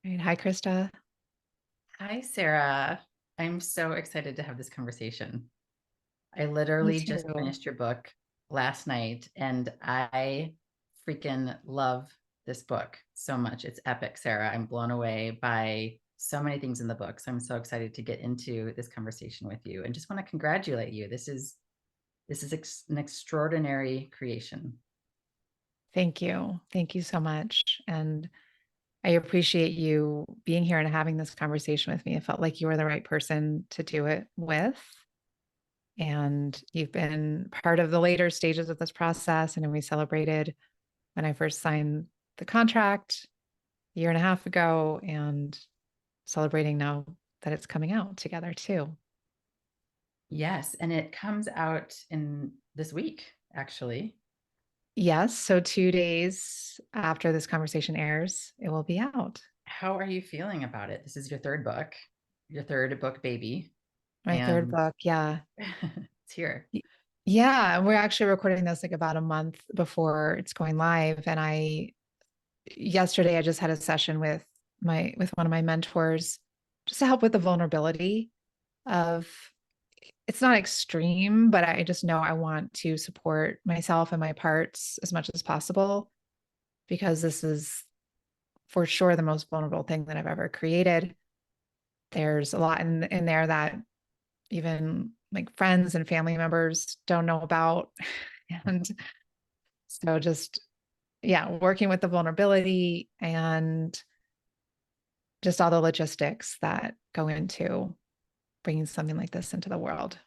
Right. Hi, Krista. Hi, Sarah. I'm so excited to have this conversation. I Me literally just too. finished your book last night and I freaking love this book so much. It's epic, Sarah. I'm blown away by so many things in the book. So I'm so excited to get into this conversation with you and just want to congratulate you. This is an extraordinary creation. Thank you. Thank you so much. And I appreciate you being here and having this conversation with me. It felt like you were the right person to do it with. And you've been part of the later stages of this process. And we celebrated when I first signed the contract a year and a half ago, and celebrating now that it's coming out together too. Yes, and it comes out in this week, actually. Yes. So 2 days after this conversation airs, it will be out. How are you feeling about it? This is your third book baby, My third and book. Yeah. it's here. Y- Yeah, we're actually recording this like about a month before it's going live. And yesterday I just had a session with one of my mentors just to help with the vulnerability of it's not extreme, but I just know I want to support myself and my parts as much as possible because this is for sure the most vulnerable thing that I've ever created. There's a lot in there that even like friends and family members don't know about. And so just, yeah, working with the vulnerability and just all the logistics that go into bringing something like this into the world.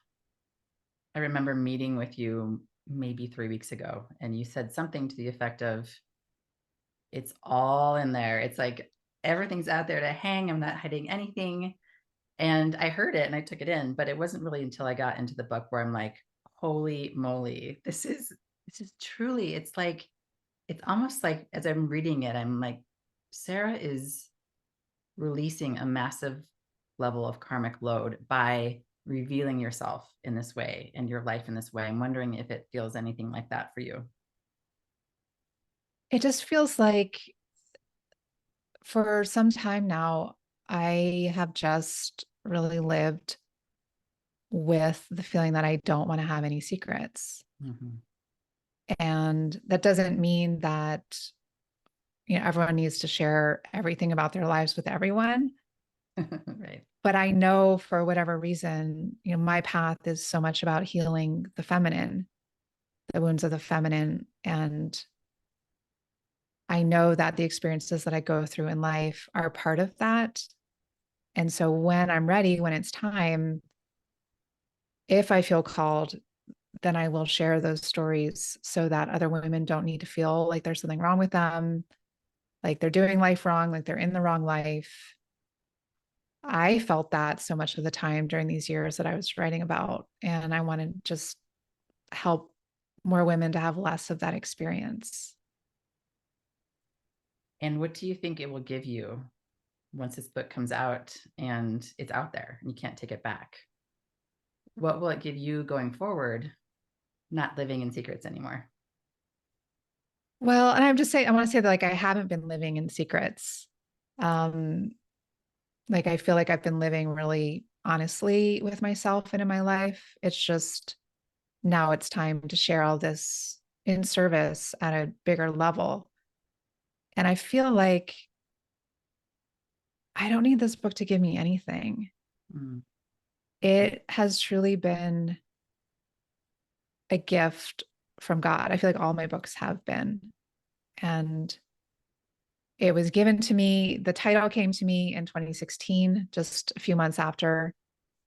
I remember meeting with you maybe 3 weeks ago, and you said something to the effect of, "It's all in there. It's like everything's out there to hang. I'm not hiding anything." And I heard it and I took it in, but it wasn't really until I got into the book where I'm like, "Holy moly, this is truly." It's almost like as I'm reading it, I'm like, Sarah is releasing a massive level of karmic load by revealing yourself in this way and your life in this way. I'm wondering if it feels anything like that for you. It just feels like for some time now, I have just really lived with the feeling that I don't want to have any secrets. Mhm. And that doesn't mean that, everyone needs to share everything about their lives with everyone. Right. But I know for whatever reason, my path is so much about healing the feminine, the wounds of the feminine. And I know that the experiences that I go through in life are part of that. And so when I'm ready, when it's time, if I feel called, then I will share those stories so that other women don't need to feel like there's something wrong with them, like they're doing life wrong, like they're in the wrong life. I felt that so much of the time during these years that I was writing about. And I want to just help more women to have less of that experience. And what do you think it will give you once this book comes out and it's out there and you can't take it back? What will it give you going forward, not living in secrets anymore? Well, and I'm just saying, I want to say that like I haven't been living in secrets. Um, like I feel like I've been living really honestly with myself and in my life. It's just now it's time to share all this in service at a bigger level. And I feel like I don't need this book to give me anything. Mm. It has truly been a gift from God. I feel like all my books have been. And it was given to me. The title came to me in 2016, just a few months after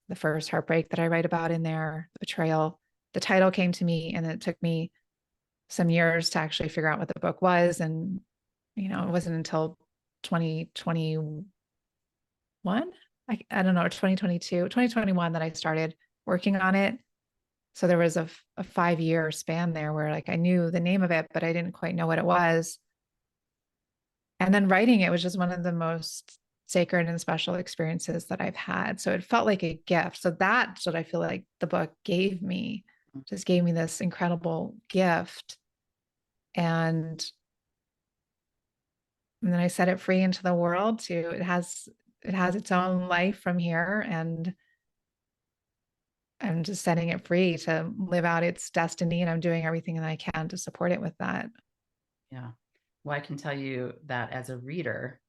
the first heartbreak that I write about in there, the betrayal. The title came to me, and it took me some years to actually figure out what the book was. And, it wasn't until 2021, I don't know, 2022, 2021 that I started working on it. So there was a 5 year span there where like I knew the name of it, but I didn't quite know what it was. And then writing it was just one of the most sacred and special experiences that I've had. So it felt like a gift. So that's what I feel like the book gave me, just gave me this incredible gift. And and then I set it free into the world to, it has its own life from here. And I'm just setting it free to live out its destiny. And I'm doing everything that I can to support it with that. Yeah. Well, I can tell you that as a reader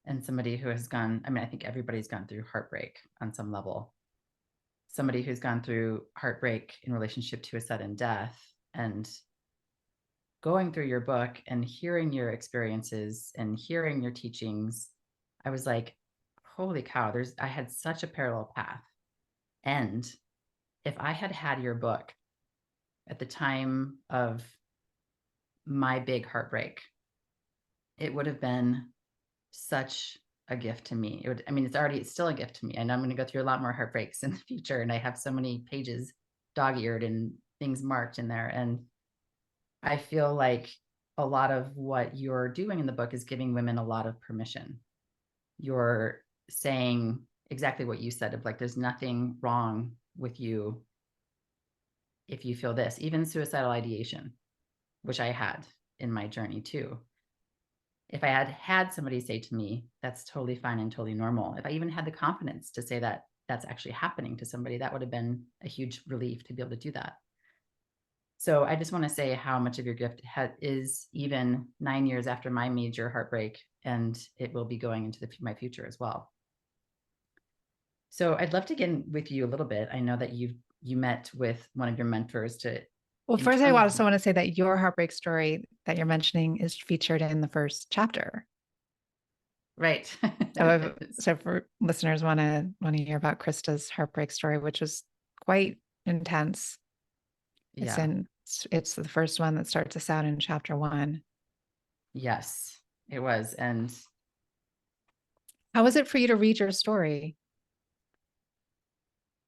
and somebody who has gone, I mean, I think everybody's gone through heartbreak on some level. Somebody who's gone through heartbreak in relationship to a sudden death, and going through your book and hearing your experiences and hearing your teachings, I was like, holy cow, I had such a parallel path. And if I had had your book at the time of my big heartbreak, it would have been such a gift to me. I mean, it's still a gift to me. And I'm going to go through a lot more heartbreaks in the future. And I have so many pages dog-eared and things marked in there. And I feel like a lot of what you're doing in the book is giving women a lot of permission. You're saying exactly what you said, of like, there's nothing wrong with you if you feel this, even suicidal ideation, which I had in my journey too. If I had had somebody say to me, that's totally fine and totally normal, if I even had the confidence to say that that's actually happening to somebody, that would have been a huge relief to be able to do that. So I just want to say how much of your gift is even 9 years after my major heartbreak, and it will be going into my future as well. So I'd love to get in with you a little bit. I know that you met with one of your mentors to. Well, first, I also want to say that your heartbreak story that you're mentioning is featured in the first chapter. Right. So for listeners want to hear about Krista's heartbreak story, which was quite intense. Yeah. It's the first one that starts us out in chapter 1. Yes, it was. And how was it for you to read your story?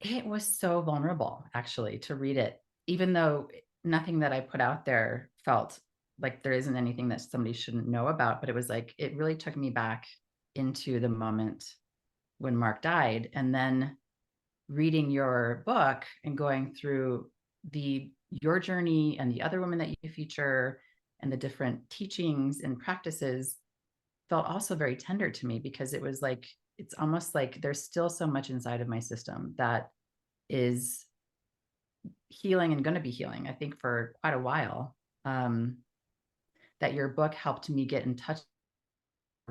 It was so vulnerable, actually, to read it, even though nothing that I put out there felt like there isn't anything that somebody shouldn't know about. But it was like, it really took me back into the moment when Mark died. And then reading your book and going through your journey and the other women that you feature and the different teachings and practices felt also very tender to me, because it was like, it's almost like there's still so much inside of my system that is healing and going to be healing, I think, for quite a while. That your book helped me get in touch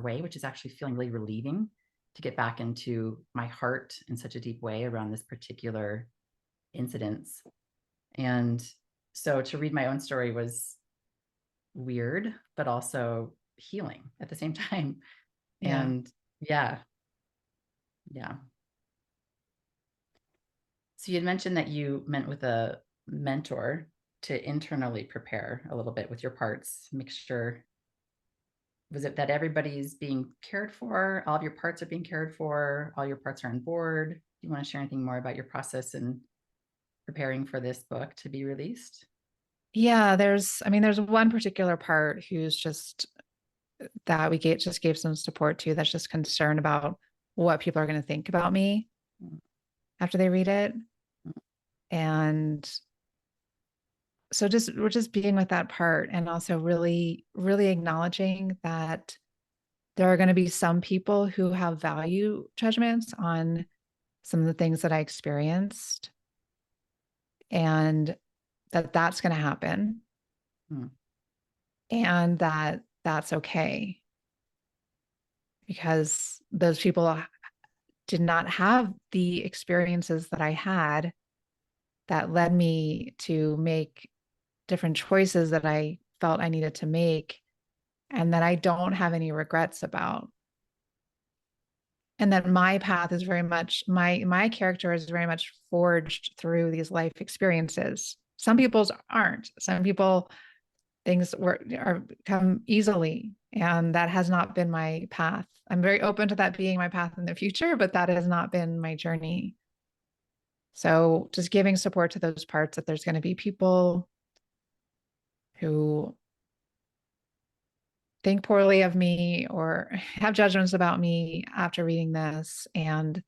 way, which is actually feeling really relieving, to get back into my heart in such a deep way around this particular incidents. And so to read my own story was weird, but also healing at the same time. Yeah. And yeah. So you had mentioned that you met with a mentor to internally prepare a little bit with your parts, make sure, was it that everybody's being cared for, all of your parts are being cared for, all your parts are on board? Do you want to share anything more about your process in preparing for this book to be released? Yeah, there's one particular part who's just that we gave some support to, that's just concerned about what people are going to think about me after they read it. And so we're just being with that part, and also really, really acknowledging that there are going to be some people who have value judgments on some of the things that I experienced, and that's going to happen. And that's okay, because those people did not have the experiences that I had that led me to make different choices that I felt I needed to make, and that I don't have any regrets about. And that my path is very much, my character is very much forged through these life experiences. Some people's aren't. Some people, things come easily, and that has not been my path. I'm very open to that being my path in the future, but that has not been my journey. So just giving support to those parts, that there's going to be people who think poorly of me or have judgments about me after reading this, and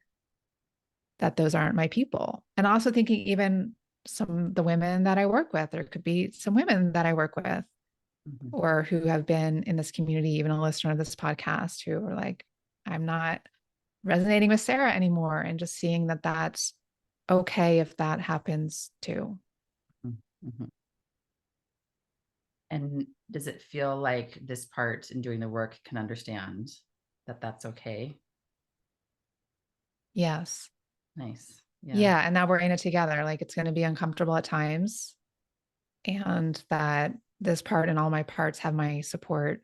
that those aren't my people. And also thinking even the women that I work with, there could be some women that I work with Mhm. or who have been in this community, even a listener of this podcast, who are like, I'm not resonating with Sarah anymore. And just seeing that that's okay if that happens too. Mhm. And does it feel like this part in doing the work can understand that that's okay? Yes. Nice. Yeah. Yeah. And now we're in it together. Like it's going to be uncomfortable at times. And that this part and all my parts have my support,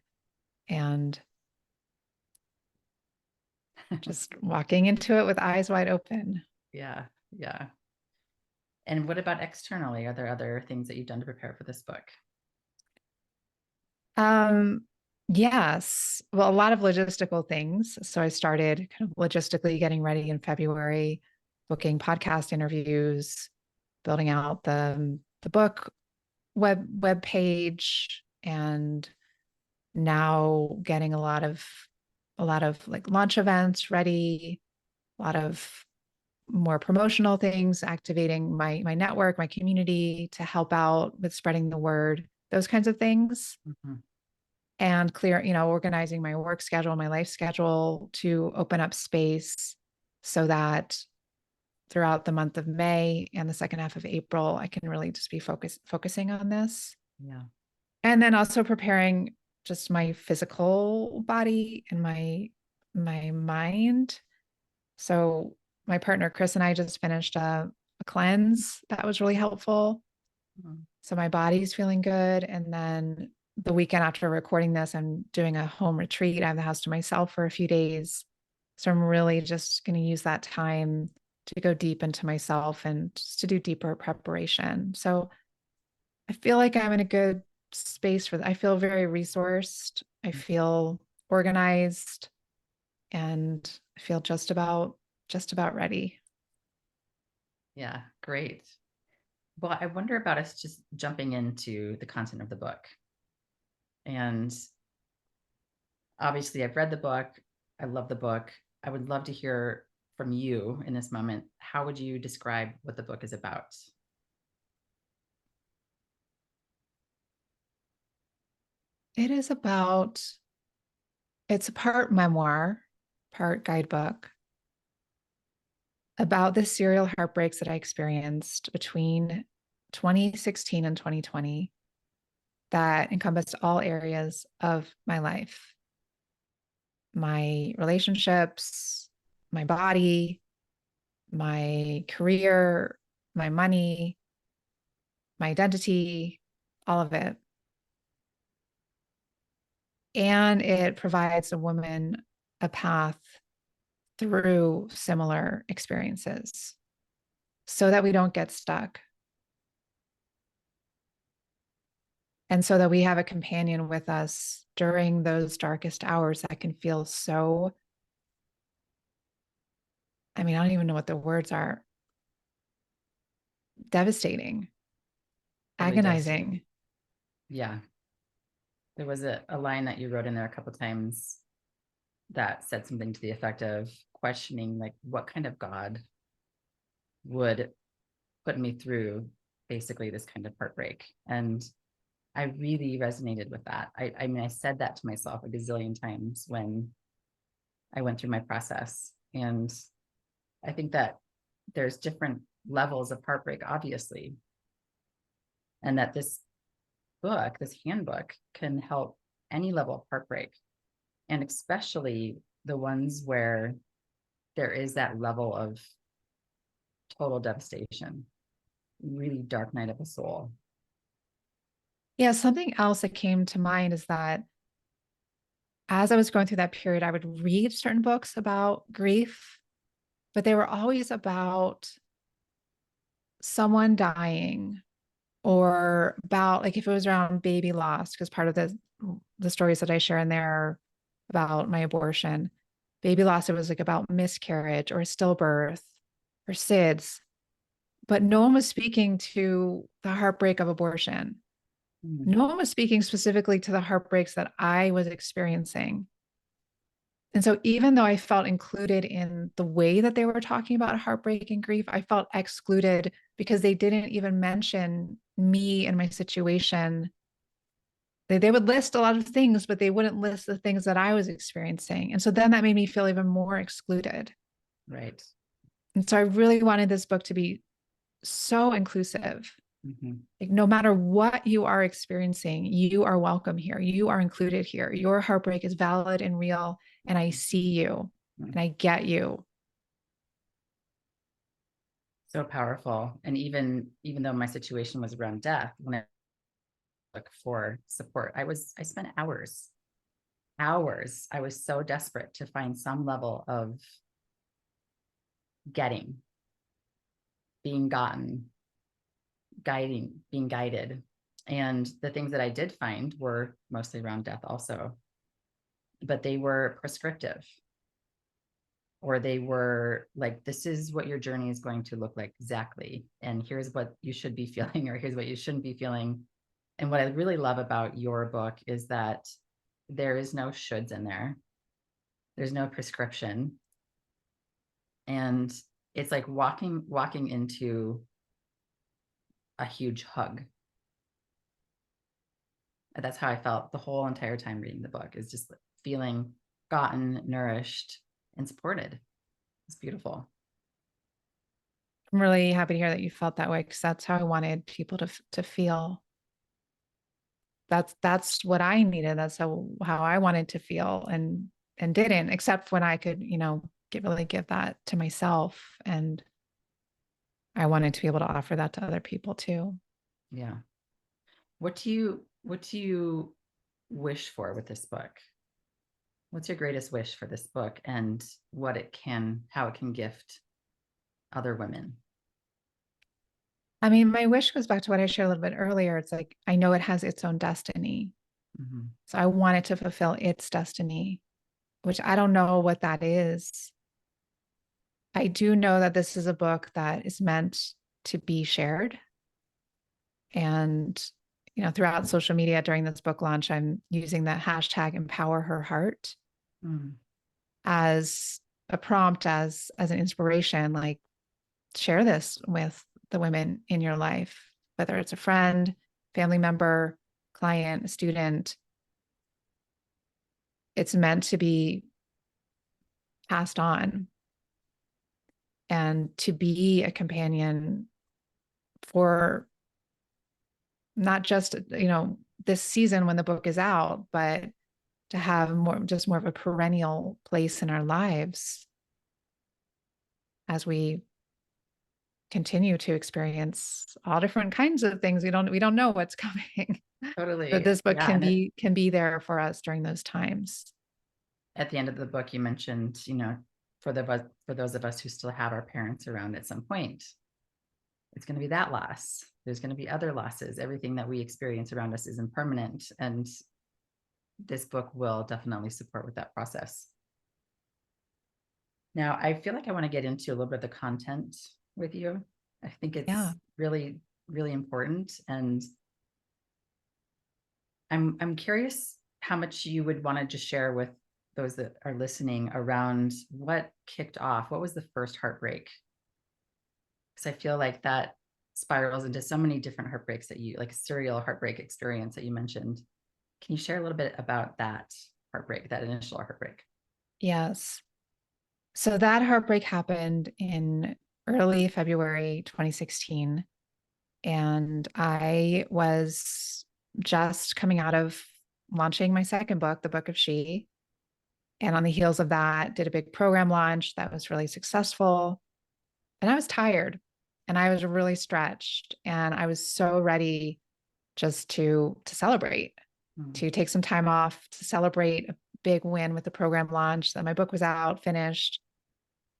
and just walking into it with eyes wide open. Yeah. Yeah. And what about externally? Are there other things that you've done to prepare for this book? Um, yes. Well, a lot of logistical things. So I started kind of logistically getting ready in February, booking podcast interviews, building out the book web page, and now getting a lot of like launch events ready, a lot of more promotional things, activating my network, my community to help out with spreading the word, those kinds of things. Mhm. And organizing my work schedule, my life schedule to open up space so that throughout the month of May and the second half of April, I can really just be focusing on this. Yeah. And then also preparing just my physical body and my mind. So my partner Chris and I just finished a cleanse that was really helpful. Mhm. So my body's feeling good. And then the weekend after recording this, I'm doing a home retreat. I have the house to myself for a few days. So I'm really just going to use that time to go deep into myself and just to do deeper preparation. So I feel like I'm in a good space for that. I feel very resourced. I feel organized, and I feel just about ready. Yeah. Great. Well, I wonder about us just jumping into the content of the book. And obviously, I've read the book. I love the book. I would love to hear from you in this moment. How would you describe what the book is about? It is about, it's a part memoir, part guidebook about the serial heartbreaks that I experienced between 2016 and 2020 that encompassed all areas of my life, my relationships, my body, my career, my money, my identity, all of it. And it provides a woman a path through similar experiences so that we don't get stuck. And so that we have a companion with us during those darkest hours that can feel so, I mean, I don't even know what the words are, devastating, Really devastating. agonizing. Yeah. There was a line that you wrote in there a couple times that said something to the effect of questioning, like, what kind of God would put me through basically this kind of heartbreak? And I really resonated with that. I mean, I said that to myself a gazillion times when I went through my process. And I think that there's different levels of heartbreak, obviously, and that this book, this handbook, can help any level of heartbreak, and especially the ones where there is that level of total devastation, really dark night of the soul. Yeah, something else that came to mind is that as I was going through that period, I would read certain books about grief, but they were always about someone dying, or about, like, if it was around baby loss, because part of the stories that I share in there are about my abortion. Baby loss, it was like about miscarriage or stillbirth or SIDS, but no one was speaking to the heartbreak of abortion. Mm. No one was speaking specifically to the heartbreaks that I was experiencing. And so even though I felt included in the way that they were talking about heartbreak and grief, I felt excluded because they didn't even mention me and my situation They would list a lot of things, but they wouldn't list the things that I was experiencing. And so then that made me feel even more excluded. Right. And so I really wanted this book to be so inclusive. Mm-hmm. Like, no matter what you are experiencing, you are welcome here. You are included here. Your heartbreak is valid and real. And I see you and I get you. So powerful. And even though my situation was around death, when I looked for support, I spent hours. I was so desperate to find some level of getting, being gotten, being guided. And the things that I did find were mostly around death also, but they were prescriptive, or they were like, this is what your journey is going to look like exactly. And here's what you should be feeling, or here's what you shouldn't be feeling. And what I really love about your book is that there is no shoulds in there. There's no prescription. And it's like walking into a huge hug. And that's how I felt the whole entire time reading the book, is just feeling gotten, nourished, and supported. It's beautiful. I'm really happy to hear that you felt that way, because that's how I wanted people to feel. That's what I needed. That's how I wanted to feel, and didn't, except when I could, really give that to myself. And I wanted to be able to offer that to other people too. Yeah. What do you wish for with this book? What's your greatest wish for this book, and how it can gift other women? I mean, my wish goes back to what I shared a little bit earlier. It's like, I know it has its own destiny. Mm-hmm. So I want it to fulfill its destiny, which I don't know what that is. I do know that this is a book that is meant to be shared. And, throughout social media during this book launch, I'm using that hashtag empower her heart as a prompt, as an inspiration. Like, share this with the women in your life, whether it's a friend, family member, client, a student. It's meant to be passed on and to be a companion for not just, this season when the book is out, but to have more of a perennial place in our lives as we continue to experience all different kinds of things. We don't know what's coming. But Totally. this book Yeah. can be there for us during those times. At the end of the book, you mentioned, for those of us who still have our parents around at some point, it's going to be that loss. There's going to be other losses. Everything that we experience around us is impermanent. And this book will definitely support with that process. Now, I feel like I want to get into a little bit of the content with you. I think it's really, really important. And I'm curious how much you would want to just share with those that are listening around what kicked off. What was the first heartbreak? Because I feel like that spirals into so many different heartbreaks, that you, like a serial heartbreak experience that you mentioned. Can you share a little bit about that heartbreak, that initial heartbreak? Yes. So that heartbreak happened in early February 2016. And I was just coming out of launching my second book, The Book of She. And on the heels of that, did a big program launch that was really successful. And I was tired and I was really stretched. And I was so ready just to celebrate, to take some time off, to celebrate a big win with the program launch, that my book was out, finished.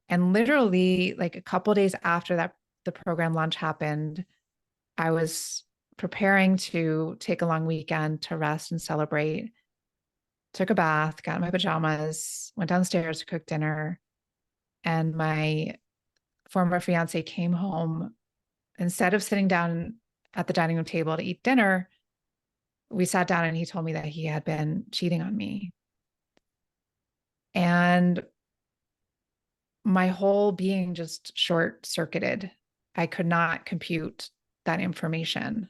And literally, like a couple of days after that, the program launch happened, I was preparing to take a long weekend to rest and celebrate. Took a bath, got in my pajamas, went downstairs to cook dinner. And my former fiance came home. Instead of sitting down at the dining room table to eat dinner, we sat down and he told me that he had been cheating on me. And my whole being just short circuited. I could not compute that information.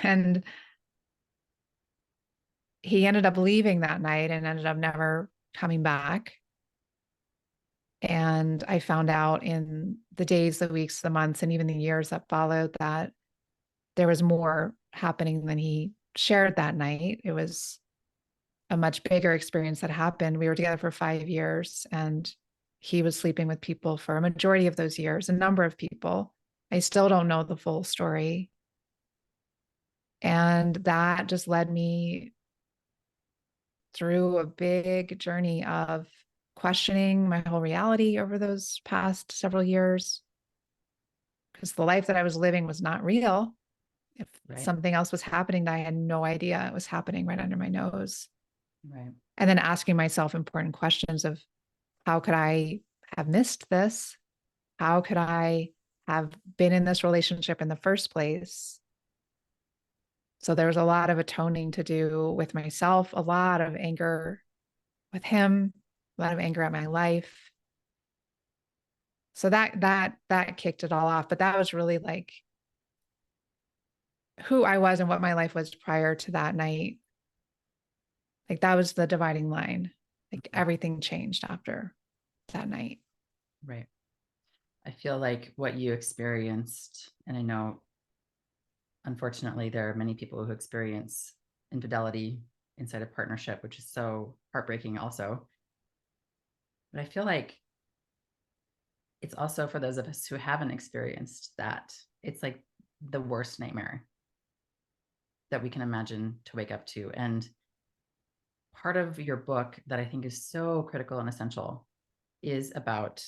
And he ended up leaving that night and ended up never coming back. And I found out in the days, the weeks, the months, and even the years that followed that there was more happening than he shared that night. It was a much bigger experience that happened. We were together for 5 years, and he was sleeping with people for a majority of those years, a number of people. I still don't know the full story. And that just led me through a big journey of questioning my whole reality over those past several years, because the life that I was living was not real. If Right. something else was happening, I had no idea it was happening right under my nose. Right. And then asking myself important questions of, how could I have missed this? How could I have been in this relationship in the first place? So there was a lot of atoning to do with myself, a lot of anger with him, a lot of anger at my life. So that kicked it all off. But that was really like who I was and what my life was prior to that night. Like that was the dividing line. Like everything changed after that night. Right. I feel like what you experienced, and I know unfortunately there are many people who experience infidelity inside a partnership, which is so heartbreaking also. But I feel like it's also for those of us who haven't experienced that, it's like the worst nightmare that we can imagine to wake up to. And part of your book that I think is so critical and essential is about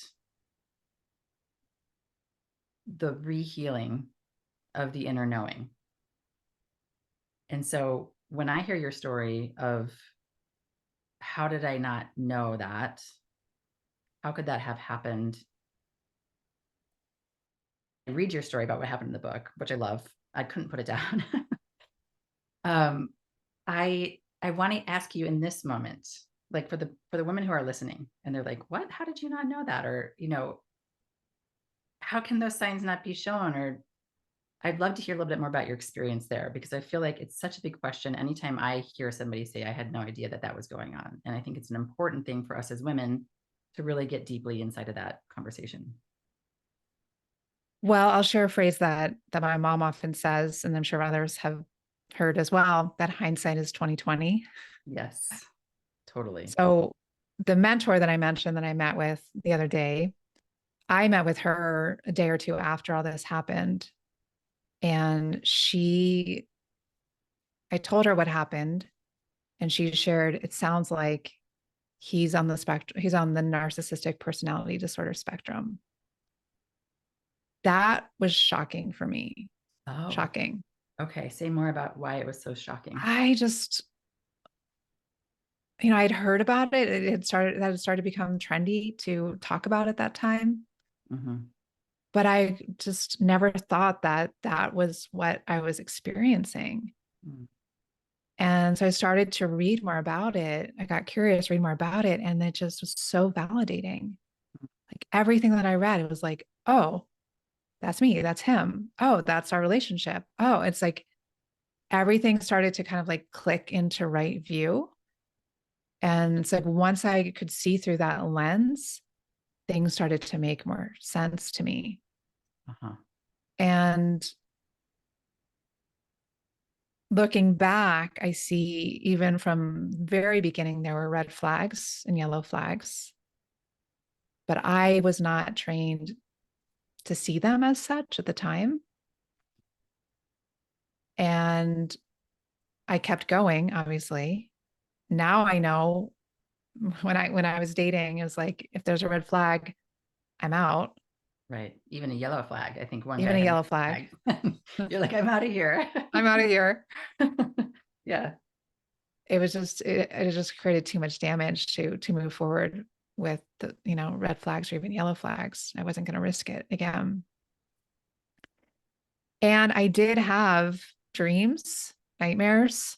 the rehealing of the inner knowing. And so when I hear your story of how did I not know that? How could that have happened? I read your story about what happened in the book, which I love. I couldn't put it down. um, I want to ask you in this moment, like for the women who are listening, and they're like, "What? How did you not know that?" Or how can those signs not be shown? Or I'd love to hear a little bit more about your experience there, because I feel like it's such a big question. Anytime I hear somebody say, I had no idea that that was going on. And I think it's an important thing for us as women to really get deeply inside of that conversation. Well, I'll share a phrase that my mom often says, and I'm sure others have heard as well, that hindsight is 2020. Yes, totally. So the mentor that I mentioned that I met with the other day, I met with her a day or two after all this happened. And I told her what happened, and she shared, it sounds like he's on the spectrum, he's on the narcissistic personality disorder spectrum. That was shocking for me. Oh, Shocking. okay. Say more about why it was so shocking. I just, I'd heard about it. That had started to become trendy to talk about at that time. Mm-hmm. But I just never thought that that was what I was experiencing. Mm-hmm. And so I started to read more about it. I got curious, read more about it. And it just was so validating. Like everything that I read, it was like, oh, that's me. That's him. Oh, that's our relationship. Oh, it's like everything started to kind of like click into right view. And it's like once I could see through that lens, things started to make more sense to me. Uh-huh. And looking back, I see even from very beginning, there were red flags and yellow flags, but I was not trained to see them as such at the time. And I kept going, obviously. Now I know when I was dating, it was like, if there's a red flag, I'm out. Right. Even a yellow flag. I think one Even guy a had a yellow flag, flag. You're like, I'm out of here. I'm out of here. Yeah. It just created too much damage to move forward with the, red flags or even yellow flags. I wasn't going to risk it again. And I did have dreams, nightmares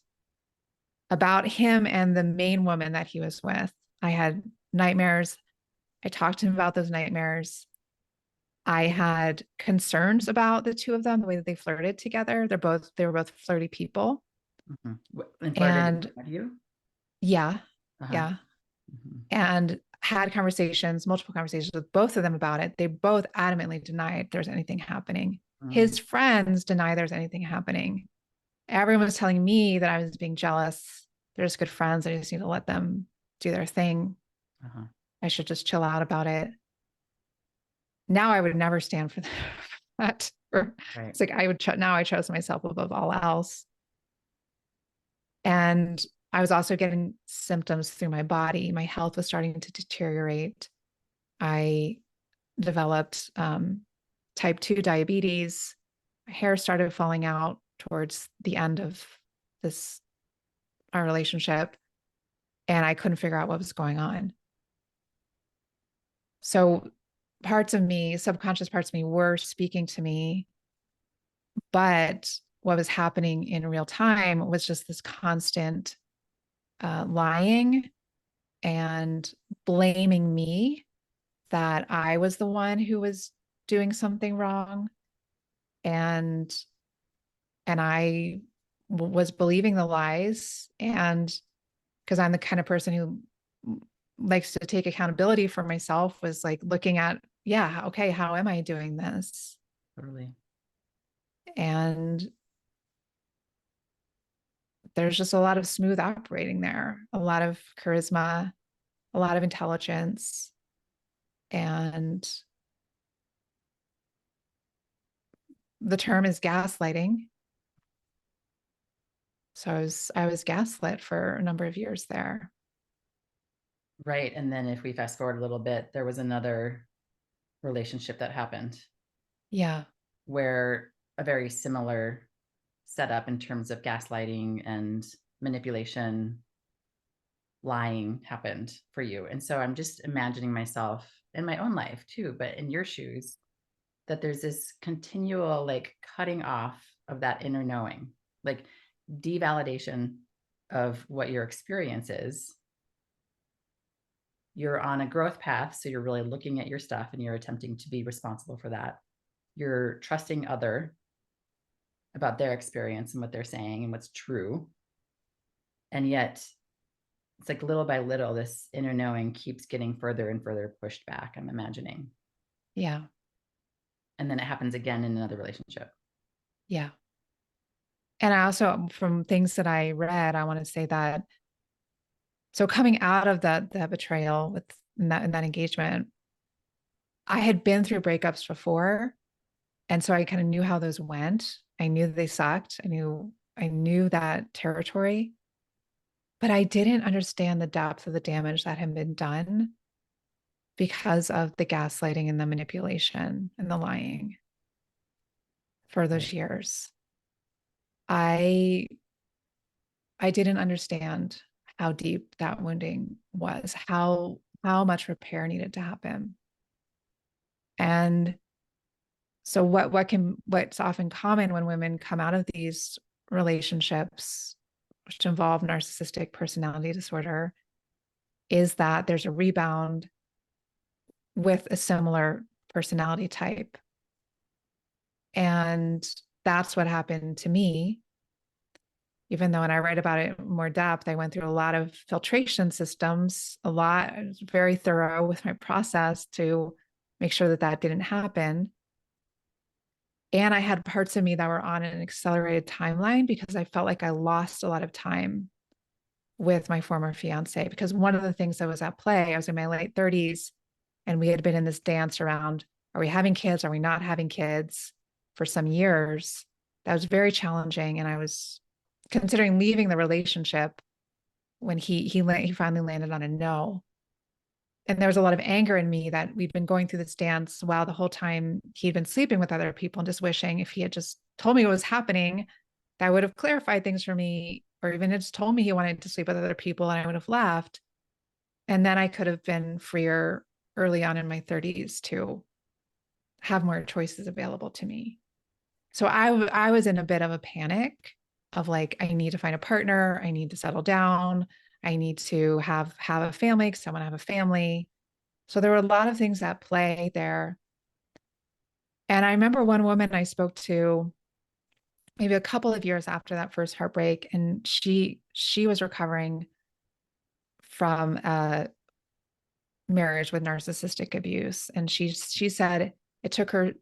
about him and the main woman that he was with. I had nightmares. I talked to him about those nightmares. I had concerns about the two of them, the way that they flirted together. They were both flirty people. In Florida, did And you? yeah, Uh-huh. yeah. Mhm. And had conversations, multiple conversations with both of them about it. They both adamantly denied there's anything happening. Mm, His friends deny there's anything happening. Everyone was telling me that I was being jealous. They're just good friends. I just need to let them do their thing. uh-huh. I should just chill out about it. Now I would never stand for that. Or Right. it's like now I chose myself above all else. And I was also getting symptoms through my body. My health was starting to deteriorate. I developed type 2 diabetes. My hair started falling out towards the end of this our relationship, and I couldn't figure out what was going on. So parts of me, subconscious parts of me, were speaking to me, but what was happening in real time was just this constant lying and blaming me that I was the one who was doing something wrong, and I was believing the lies. And because I'm the kind of person who likes to take accountability for myself, was like looking at, yeah, okay, how am I doing this? Totally. And there's just a lot of smooth operating there, a lot of charisma, a lot of intelligence. And the term is gaslighting. So I was gaslit for a number of years there. Right. And then if we fast forward a little bit, there was another relationship that happened Yeah. where a very similar setup in terms of gaslighting and manipulation, lying happened for you. And so I'm just imagining myself in my own life too, but in your shoes, that there's this continual like cutting off of that inner knowing, like devalidation of what your experience is. You're on a growth path, so you're really looking at your stuff and you're attempting to be responsible for that. You're trusting other about their experience and what they're saying and what's true. And yet it's like little by little, this inner knowing keeps getting further and further pushed back, I'm imagining. Yeah. And then it happens again in another relationship. Yeah. And I also, from things that I read, I want to say that, so coming out of that betrayal with in that engagement, I had been through breakups before. And so I kind of knew how those went. I knew they sucked. I knew that territory, but I didn't understand the depth of the damage that had been done because of the gaslighting and the manipulation and the lying for Right. those years. I I didn't understand how deep that wounding was, how much repair needed to happen. And so what's often common when women come out of these relationships, which involve narcissistic personality disorder, is that there's a rebound with a similar personality type. And that's what happened to me. Even though when I write about it in more depth, I went through a lot of filtration systems, I was very thorough with my process to make sure that that didn't happen. And I had parts of me that were on an accelerated timeline because I felt like I lost a lot of time with my former fiance. Because one of the things that was at play, I was in my late 30s, and we had been in this dance around, are we having kids? Are we not having kids, for some years? That was very challenging. And I was considering leaving the relationship when he finally landed on a no. And there was a lot of anger in me that we'd been going through this dance while the whole time he'd been sleeping with other people, and just wishing if he had just told me what was happening, that would have clarified things for me, or even just told me he wanted to sleep with other people and I would have left. And then I could have been freer early on in my 30s to have more choices available to me. So I was in a bit of a panic of like, I need to find a partner. I need to settle down. I need to have a family because I want to have a family. So there were a lot of things at play there. And I remember one woman I spoke to, maybe a couple of years after that first heartbreak, and she was recovering from a marriage with narcissistic abuse, and she said it took her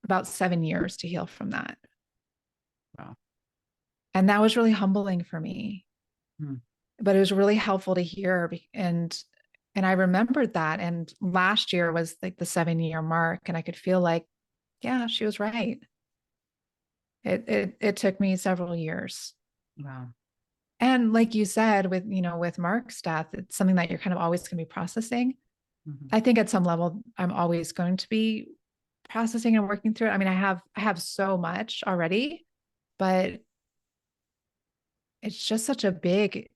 about 7 years to heal from that. Wow. And that was really humbling for me, Hmm. but it was really helpful to hear. And I remembered that. And last year was like the 7 year mark. And I could feel like, yeah, she was right. It took me several years. Wow. And like you said, with Mark's death, it's something that you're kind of always going to be processing. Hmm. I think at some level, I'm always going to be processing and working through it. I mean, I have so much already, but it's just such a big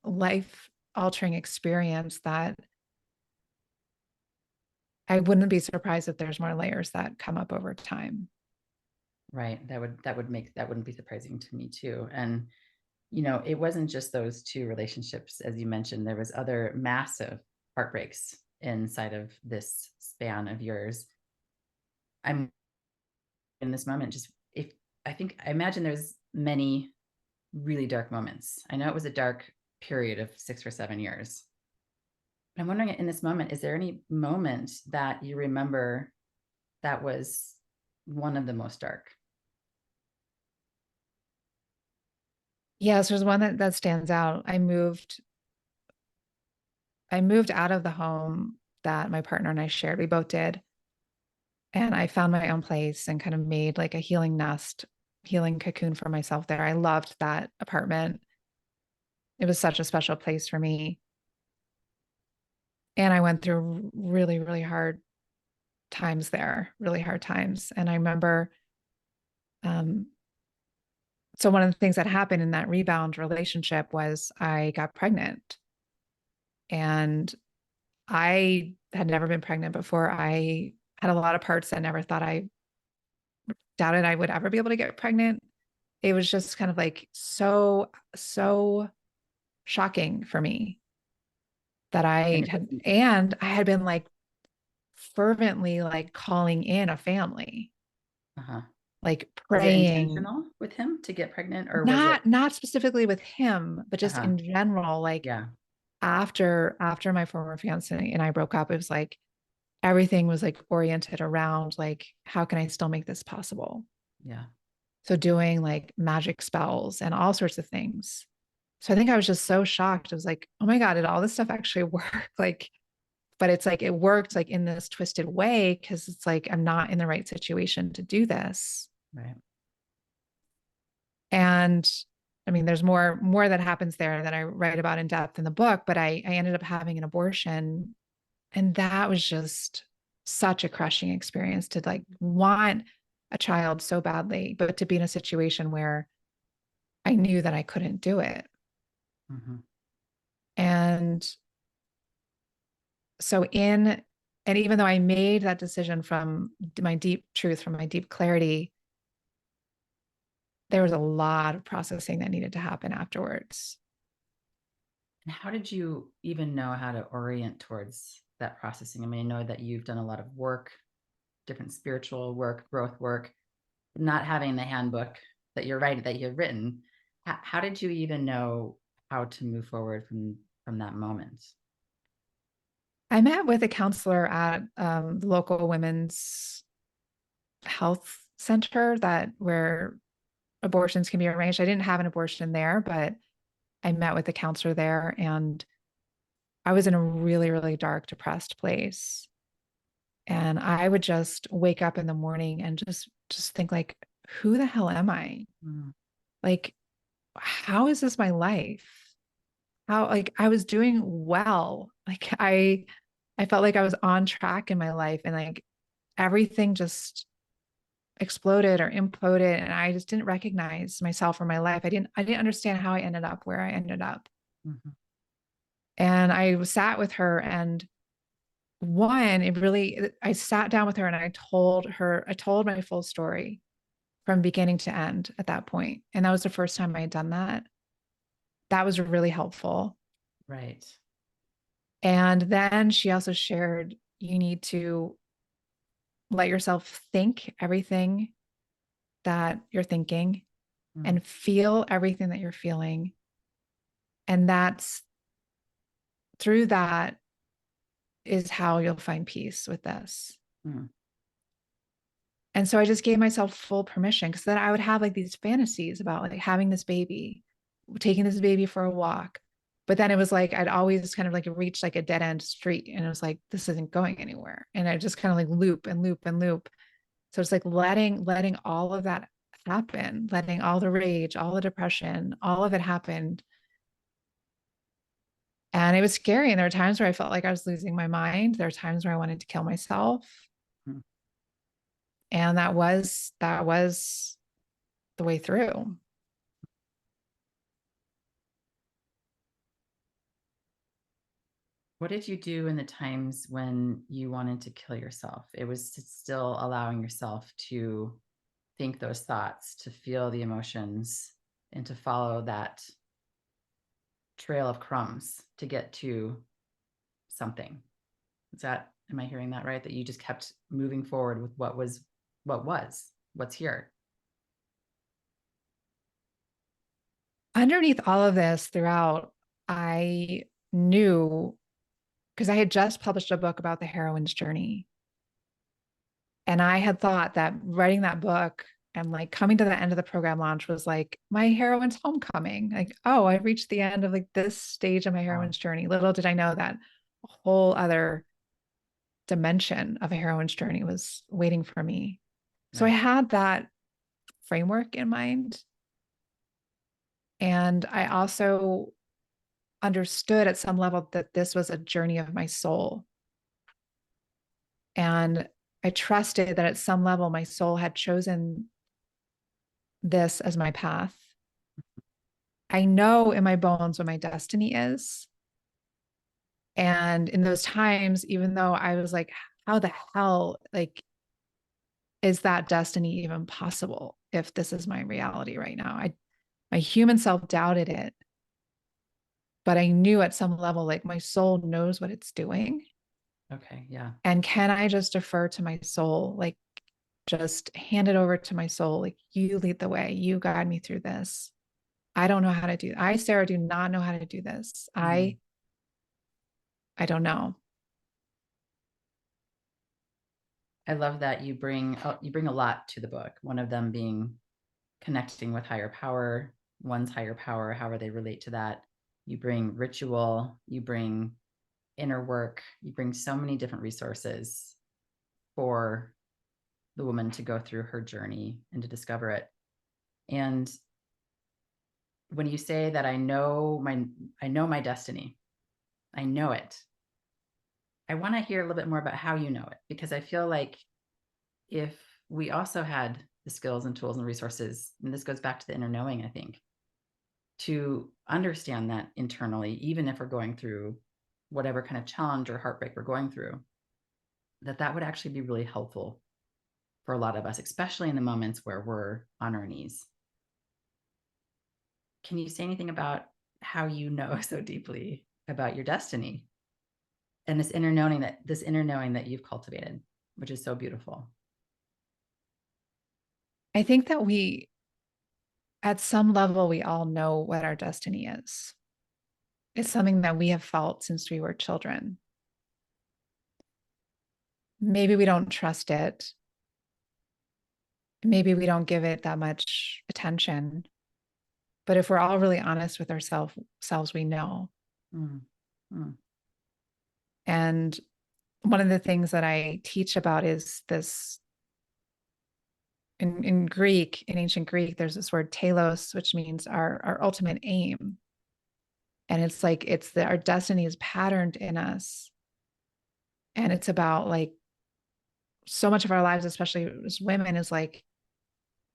life altering experience that I wouldn't be surprised if there's more layers that come up over time. Right. That wouldn't be surprising to me too. And it wasn't just those two relationships, as you mentioned. There was other massive heartbreaks inside of this span of yours. I'm in this moment, just if I imagine there's many really dark moments. I know it was a dark period of 6 or 7 years. But I'm wondering in this moment, is there any moment that you remember that was one of the most dark? Yes, there's one that stands out. I moved out of the home that my partner and I shared. We both did. And I found my own place and kind of made like a healing nest, healing cocoon for myself there. I loved that apartment. It was such a special place for me. And I went through really, really hard times there, really hard times. And I remember, um, so one of the things that happened in that rebound relationship was I got pregnant. And I had never been pregnant before. I had a lot of parts that never thought I doubted I would ever be able to get pregnant. It was just kind of like so shocking for me that And it wasn't, I had been like fervently like calling in a family, uh-huh. like Was it praying, intentional with him to get pregnant, or was it, not specifically with him, but just uh-huh. in general, like Yeah. after my former fiance and I broke up, it was like everything was like oriented around like, how can I still make this possible? Yeah. So doing like magic spells and all sorts of things. So I think I was just so shocked. I was like, oh my God, did all this stuff actually work? Like, but it's like it worked like in this twisted way because it's like I'm not in the right situation to do this. Right. And I mean, there's more that happens there that I write about in depth in the book, but I ended up having an abortion. And that was just such a crushing experience to like want a child so badly, but to be in a situation where I knew that I couldn't do it. Hmm. And so and even though I made that decision from my deep truth, from my deep clarity, there was a lot of processing that needed to happen afterwards. And how did you even know how to orient towards that processing? I mean, I know that you've done a lot of work, different spiritual work, growth work, not having the handbook that you're writing, that you've written. How did you even know how to move forward from that moment? I met with a counselor at the local women's health center that where abortions can be arranged. I didn't have an abortion there, but I met with a counselor there and I was in a really, really dark, depressed place. And I would just wake up in the morning and just think like, who the hell am I? Mm. Like, how is this my life? How like I was doing well. Like I felt like I was on track in my life and like everything just exploded or imploded and I just didn't recognize myself or my life. I didn't understand how I ended up where I ended up. Hmm. And I sat with her and one, I sat down with her and I told my full story from beginning to end at that point. And that was the first time I had done that. That was really helpful. Right. And then she also shared, you need to let yourself think everything that you're thinking. Mm. and feel everything that you're feeling. And that's through that is how you'll find peace with this. Mm. And so I just gave myself full permission, because then I would have like these fantasies about like having this baby, taking this baby for a walk. But then it was like I'd always kind of like reach like a dead end street, and it was like, this isn't going anywhere. And I just kind of like loop and loop and loop. So it's like letting all of that happen, letting all the rage, all the depression, all of it happen. And it was scary. And there were times where I felt like I was losing my mind. There were times where I wanted to kill myself. Mm. And that was the way through. What did you do in the times when you wanted to kill yourself? It was still allowing yourself to think those thoughts, to feel the emotions, and to follow that trail of crumbs to get to something. Am I hearing that right? That you just kept moving forward with what's here. Underneath all of this throughout, I knew, because I had just published a book about the heroine's journey. And I had thought that writing that book and like coming to the end of the program launch was like my heroine's homecoming. Like, oh, I reached the end of like this stage of my Wow. heroine's journey. Little did I know that a whole other dimension of a heroine's journey was waiting for me. So I Right. had that framework in mind. And I also understood at some level that this was a journey of my soul. And I trusted that at some level my soul had chosen this as my path. I know in my bones what my destiny is. And in those times, even though I was like, how the hell, like, is that destiny even possible if this is my reality right now? My human self doubted it, but I knew at some level, like my soul knows what it's doing. Okay. Yeah. And can I just defer to my soul? Like, just hand it over to my soul. Like, you lead the way, you guide me through this. I don't know how to do. I, Sarah, do not know how to do this. Mm. I don't know. I love that you bring a lot to the book. One of them being connecting with higher power, one's higher power, however they relate to that. You bring ritual, you bring inner work, you bring so many different resources for the woman to go through her journey and to discover it. And when you say that I know my destiny, I know it. I want to hear a little bit more about how you know it, because I feel like if we also had the skills and tools and resources, and this goes back to the inner knowing, I think, to understand that internally, even if we're going through whatever kind of challenge or heartbreak we're going through, that would actually be really helpful for a lot of us, especially in the moments where we're on our knees. Can you say anything about how you know so deeply about your destiny and this inner knowing that you've cultivated, which is so beautiful? I think that at some level, we all know what our destiny is. It's something that we have felt since we were children. Maybe we don't trust it. Maybe we don't give it that much attention. But if we're all really honest with ourselves, we know. Mm. Mm. And one of the things that I teach about is this in Greek, in ancient Greek, there's this word telos, which means our ultimate aim. And it's like our destiny is patterned in us. And it's about like so much of our lives, especially as women, is like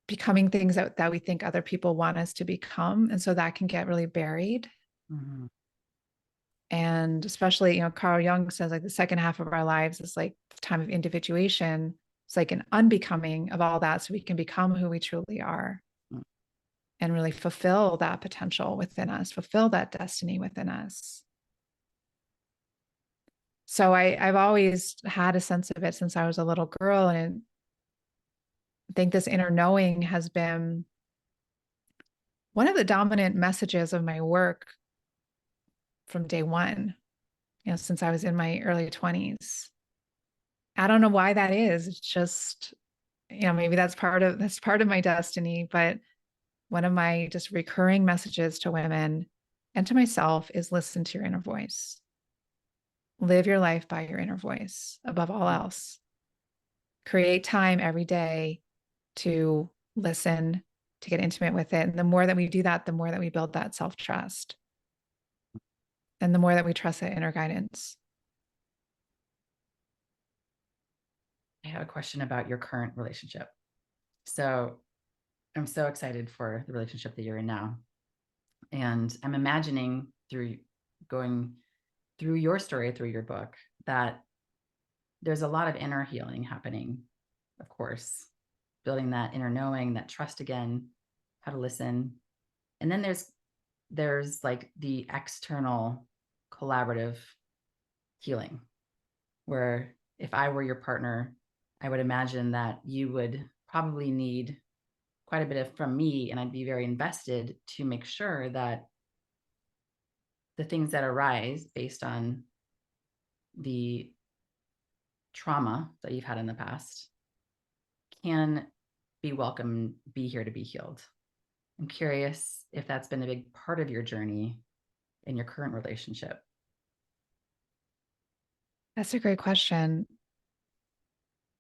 becoming things that we think other people want us to become. And so that can get really buried. Mm-hmm. And especially, Carl Jung says like the second half of our lives is like the time of individuation. It's like an unbecoming of all that so we can become who we truly are and really fulfill that potential within us, fulfill that destiny within us. So I've always had a sense of it since I was a little girl. And I think this inner knowing has been one of the dominant messages of my work from day one, since I was in my early 20s. I don't know why that is. It's just, maybe that's part of my destiny, but one of my just recurring messages to women and to myself is listen to your inner voice. Live your life by your inner voice above all else. Create time every day to listen, to get intimate with it. And the more that we do that, the more that we build that self-trust. And the more that we trust that inner guidance. I have a question about your current relationship. So I'm so excited for the relationship that you're in now. And I'm imagining through going through your story, through your book, that there's a lot of inner healing happening, of course, building that inner knowing, that trust again, how to listen. And then there's like the external collaborative healing, where if I were your partner, I would imagine that you would probably need quite a bit of from me, and I'd be very invested to make sure that the things that arise based on the trauma that you've had in the past can be welcome, be here to be healed. I'm curious if that's been a big part of your journey in your current relationship. That's a great question.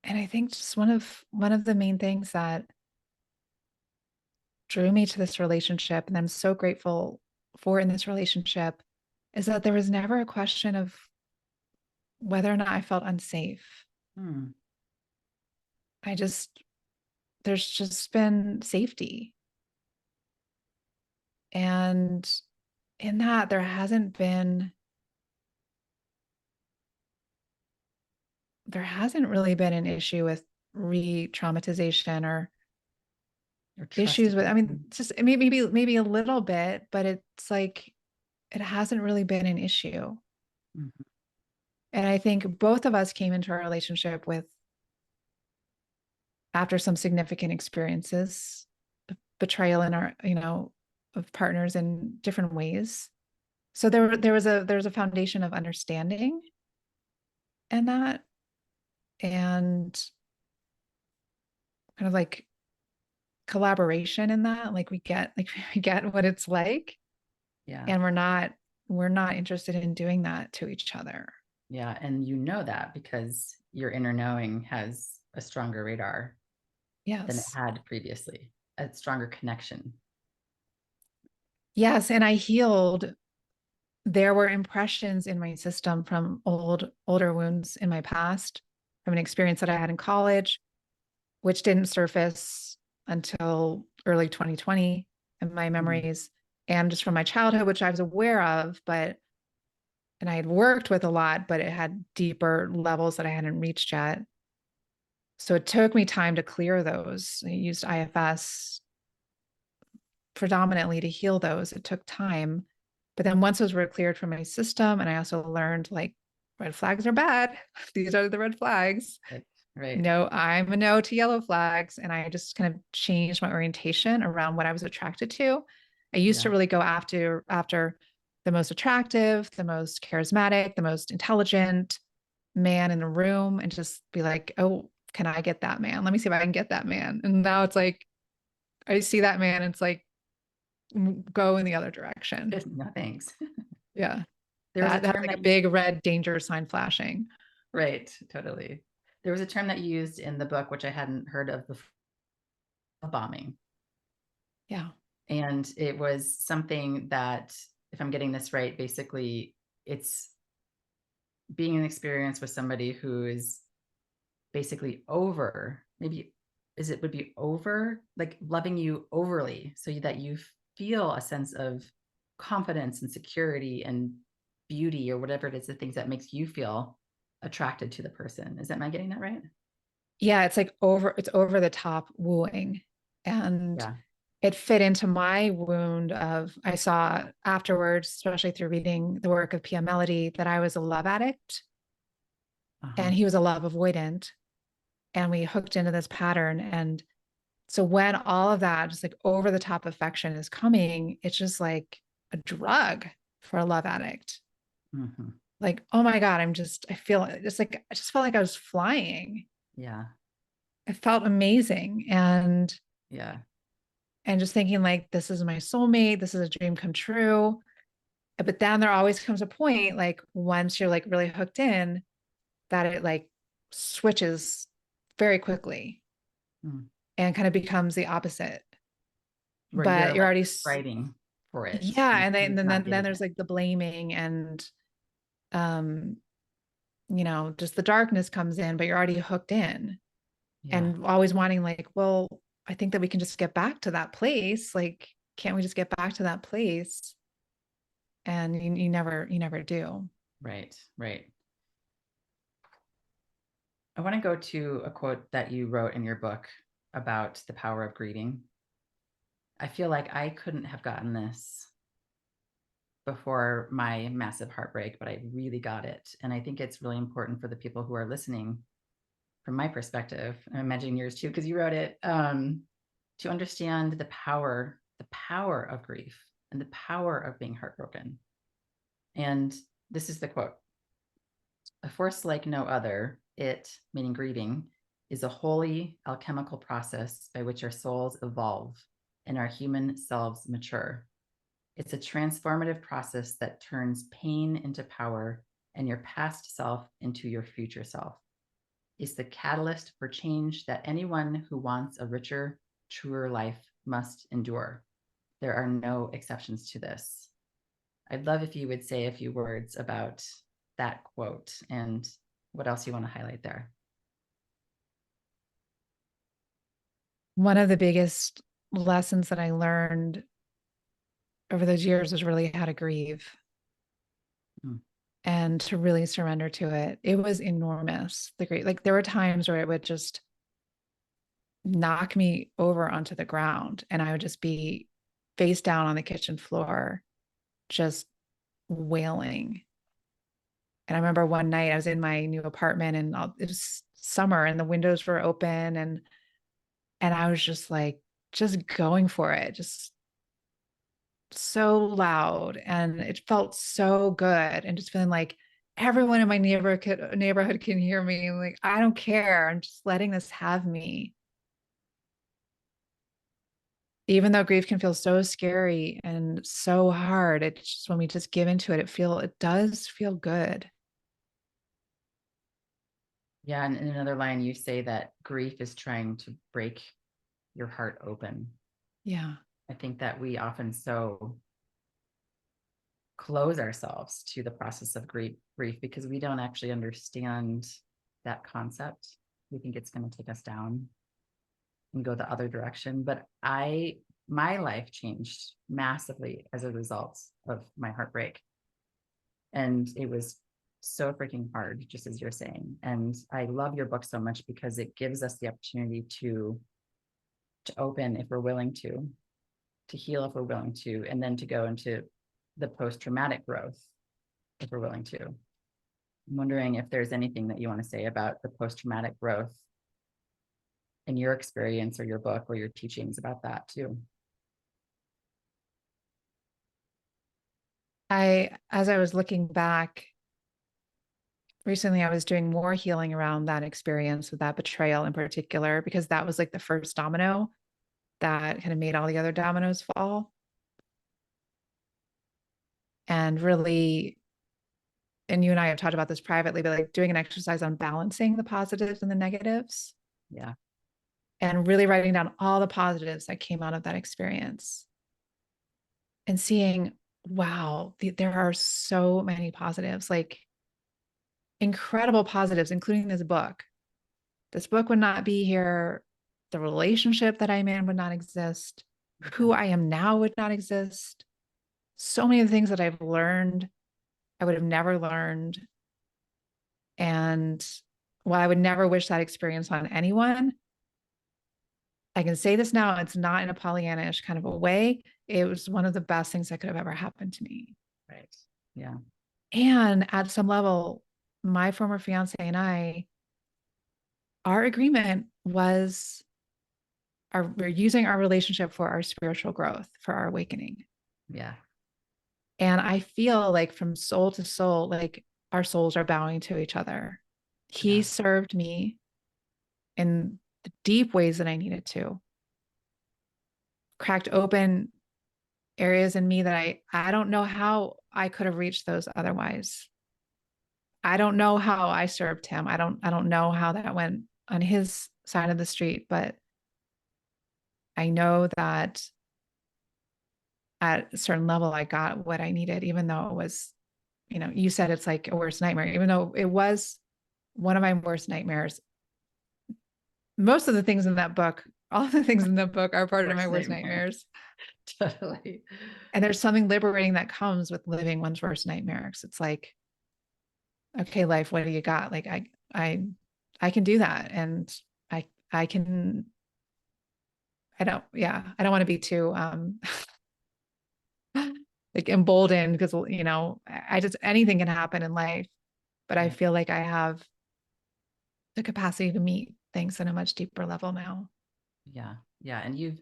And I think just one of the main things that drew me to this relationship, and I'm so grateful for in this relationship, is that there was never a question of whether or not I felt unsafe. Hmm. There's just been safety. And in that, there hasn't really been an issue with re-traumatization or Trust issues with, again. just maybe a little bit, but it's like, it hasn't really been an issue. Mm-hmm. And I think both of us came into our relationship after some significant experiences, betrayal in our, of partners in different ways. So there was a foundation of understanding in that, and kind of like collaboration in that. Like we get what it's like, Yeah. and we're not interested in doing that to each other. Yeah. And you know that because your inner knowing has a stronger radar than it Yes. had previously, a stronger connection. Yes. And I healed. There were impressions in my system from older wounds in my past, from an experience that I had in college, which didn't surface until early 2020 in my memories, and just from my childhood, which I was aware of, and I had worked with a lot, but it had deeper levels that I hadn't reached yet. So it took me time to clear those. I used IFS predominantly to heal those. It took time. But then once those were cleared from my system, and I also learned like red flags are bad. These are the red flags. Right. No, I'm a no to yellow flags. And I just kind of changed my orientation around what I was attracted to. I used to Yeah. really go after the most attractive, the most charismatic, the most intelligent man in the room, and just be like, oh, can I get that man? Let me see if I can get that man. And now it's like, I see that man, and it's like, go in the other direction. No, thanks. Yeah. There was a That's term like that a big red danger sign flashing. right, totally. There was a term that you used in the book, which I hadn't heard of before, bombing. Yeah. And it was something that, if I'm getting this right, basically it's being an experience with somebody who is basically over, maybe would be over, like loving you overly so that you feel a sense of confidence and security and beauty or whatever it is, the things that makes you feel attracted to the person. Am I getting that right? Yeah. It's over the top wooing. And Yeah. it fit into my wound of, I saw afterwards, especially through reading the work of Pia Melody, that I was a love addict Uh-huh. and he was a love avoidant. And we hooked into this pattern. And So when all of that just like over the top affection is coming, it's just like a drug for a love addict. Mm-hmm. Like, oh my God, I feel it's like, I just felt like I was flying. Yeah. I felt amazing. Yeah. And just thinking like, this is my soulmate. This is a dream come true. But then there always comes a point, like once you're like really hooked in, that it like switches very quickly Mm. and kind of becomes the opposite. Where you're But you're like already, fighting for it yeah. and And then, he's then, not then getting there's it. like the blaming and, um, just the darkness comes in, but you're already hooked in Yeah. and always wanting like, well, I think that we can just get back to that place. Like, can't we just get back to that place? And you never do. Right. Right. I want to go to a quote that you wrote in your book about the power of grieving. I feel like I couldn't have gotten this before my massive heartbreak, but I really got it. And I think it's really important for the people who are listening, from my perspective, I'm imagining yours too, because you wrote it, to understand the power of grief and the power of being heartbroken. And this is the quote: "A force like no other, it, meaning grieving, is a holy alchemical process by which our souls evolve and our human selves mature. It's a transformative process that turns pain into power and your past self into your future self. It's the catalyst for change that anyone who wants a richer, truer life must endure. There are no exceptions to this." I'd love if you would say a few words about that quote and what else you want to highlight there. One of the biggest lessons that I learned over those years was really how to grieve Mm. and to really surrender to it. It was enormous. The grief, like there were times where it would just knock me over onto the ground and I would just be face down on the kitchen floor, just wailing. And I remember one night I was in my new apartment and it was summer and the windows were open and I was just like, just going for it, just so loud. And it felt so good. And just feeling like everyone in my neighborhood can hear me. Like, I don't care. I'm just letting this have me. Even though grief can feel so scary and so hard, it's just when we just give into it, it does feel good. Yeah, and in another line, you say that grief is trying to break your heart open. Yeah. I think that we often so close ourselves to the process of grief because we don't actually understand that concept. We think it's going to take us down and go the other direction. But my life changed massively as a result of my heartbreak. And it was so freaking hard, just as you're saying. And I love your book so much because it gives us the opportunity to open if we're willing to heal if we're willing to, and then to go into the post-traumatic growth if we're willing to. I'm wondering if there's anything that you want to say about the post-traumatic growth in your experience or your book or your teachings about that too. As I was looking back recently, I was doing more healing around that experience with that betrayal in particular, because that was like the first domino that kind of made all the other dominoes fall. And really, and you and I have talked about this privately, but like doing an exercise on balancing the positives and the negatives Yeah. and really writing down all the positives that came out of that experience and seeing, wow, there are so many positives, like incredible positives, including this book. This book would not be here. The relationship that I'm in would not exist. Who I am now would not exist. So many of the things that I've learned, I would have never learned. And while I would never wish that experience on anyone, I can say this now, it's not in a Pollyannish kind of a way. It was one of the best things that could have ever happened to me. Right. Yeah. And at some level, my former fiance and I, our agreement was we're using our relationship for our spiritual growth, for our awakening. Yeah. And I feel like from soul to soul, like our souls are bowing to each other. He Yeah. served me in the deep ways that I needed to, cracked open areas in me that I don't know how I could have reached those otherwise. I don't know how I served him. I don't know how that went on his side of the street, but I know that at a certain level I got what I needed, even though it was, you said it's like a worst nightmare, even though it was one of my worst nightmares. Most of the things in that book, all the things in the book are part of my worst nightmares. Totally. And there's something liberating that comes with living one's worst nightmares. It's like, okay, life, what do you got? Like I can do that. And I can, I don't want to be too, like emboldened because, I just, anything can happen in life, but I feel like I have the capacity to meet things at a much deeper level now. Yeah. Yeah. And you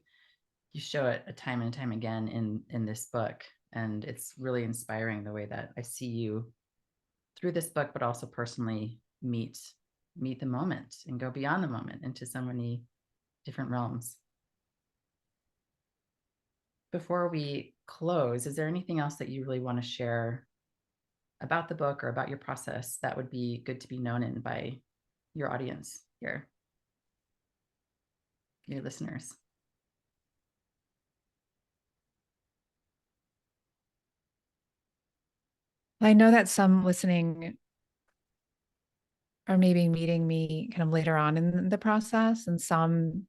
show it a time and time again in this book. And it's really inspiring the way that I see you through this book, but also personally meet the moment and go beyond the moment into so many different realms. Before we close, is there anything else that you really want to share about the book or about your process that would be good to be known in by your audience here, your listeners? I know that some listening are maybe meeting me kind of later on in the process, and some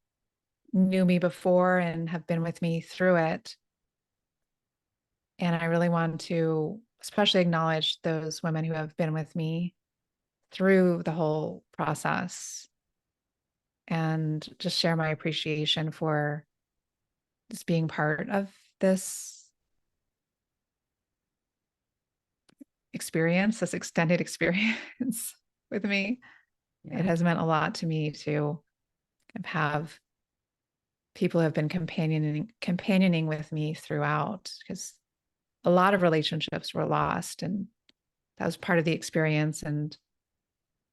knew me before and have been with me through it. And I really want to especially acknowledge those women who have been with me through the whole process and just share my appreciation for just being part of this experience, this extended experience with me. Yeah. It has meant a lot to me to have people who have been companioning with me throughout, because a lot of relationships were lost, and that was part of the experience. And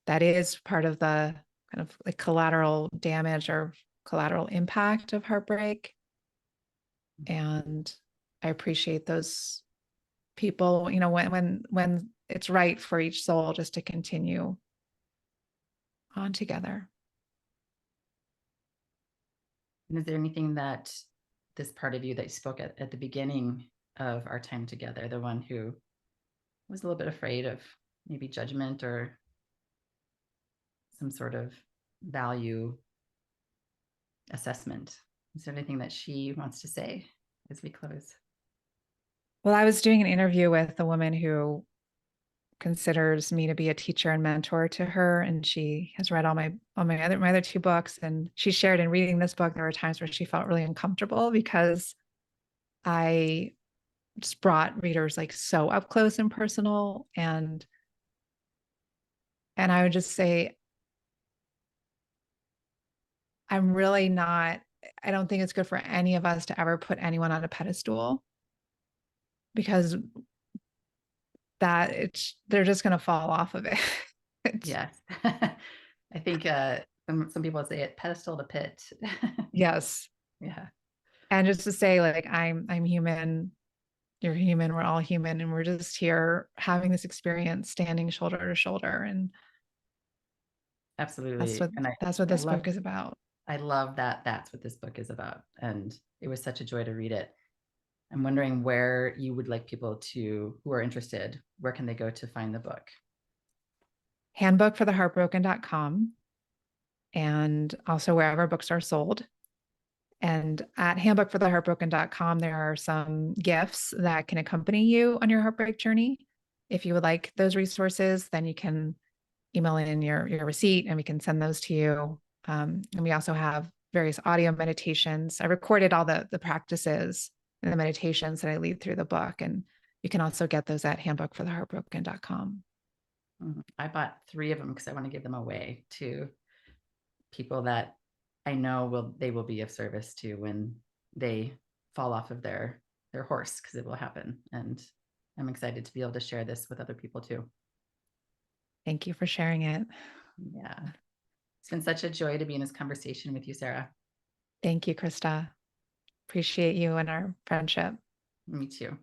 that is part of the kind of like collateral damage or collateral impact of heartbreak. And I appreciate those people, when it's right for each soul just to continue on together. And is there anything that this part of you that you spoke at the beginning of our time together, the one who was a little bit afraid of maybe judgment or some sort of value assessment, is there anything that she wants to say as we close? Well, I was doing an interview with a woman who considers me to be a teacher and mentor to her, and she has read all my other two books. And she shared in reading this book, there were times where she felt really uncomfortable because I just brought readers like so up close and personal. And I would just say, I'm really not, I don't think it's good for any of us to ever put anyone on a pedestal, because they're just going to fall off of it. Yes. I think some people say it pedestal to pit. Yes. Yeah. And just to say, like, I'm human, you're human, we're all human, and we're just here having this experience, standing shoulder to shoulder. And Absolutely. And that's what I this love book is about. I love that that's what this book is about. And it was such a joy to read it. I'm wondering where you would like people who are interested, where can they go to find the book? Handbook for the Heartbroken.com, and also wherever books are sold. And at handbookfortheheartbroken.com, there are some gifts that can accompany you on your heartbreak journey. If you would like those resources, then you can email in your receipt and we can send those to you. And we also have various audio meditations. I recorded all the practices and the meditations that I lead through the book. And you can also get those at handbookfortheheartbroken.com. I bought 3 of them because I want to give them away to people that I know they will be of service to when they fall off of their horse, because it will happen. And I'm excited to be able to share this with other people too. Thank you for sharing it. Yeah. It's been such a joy to be in this conversation with you, Sarah. Thank you, Krista. Appreciate you and our friendship. Me too.